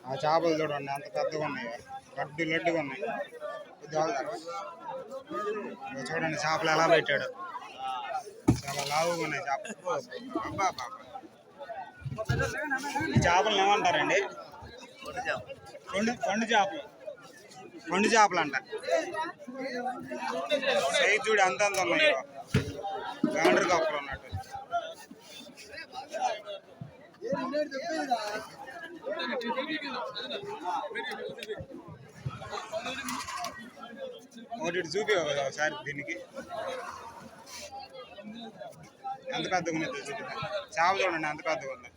ఆ చేపలు చూడండి అంత పెద్దగా ఉన్నాయి, లడ్డు లడ్డుగా ఉన్నాయి. చూడండి చేపలు ఎలా పెట్టాడు, చాలా లావుగా ఉన్నాయి చేపలు. అబ్బా బాబా, ఈ చేపలను ఏమంటారండి? కొండు చేపలు, కొండు చేపలు అంట. సైజు చూడు అంత అంత ఉన్నాయి, గాండ్రు కప్పలు ఉన్నట్టు. ఒకటి చూపివా కదా ఒకసారి, దీనికి ఎంత పెద్దగా ఉంది చూపి. చేప చూడండి ఎంత పెద్దగా ఉంది.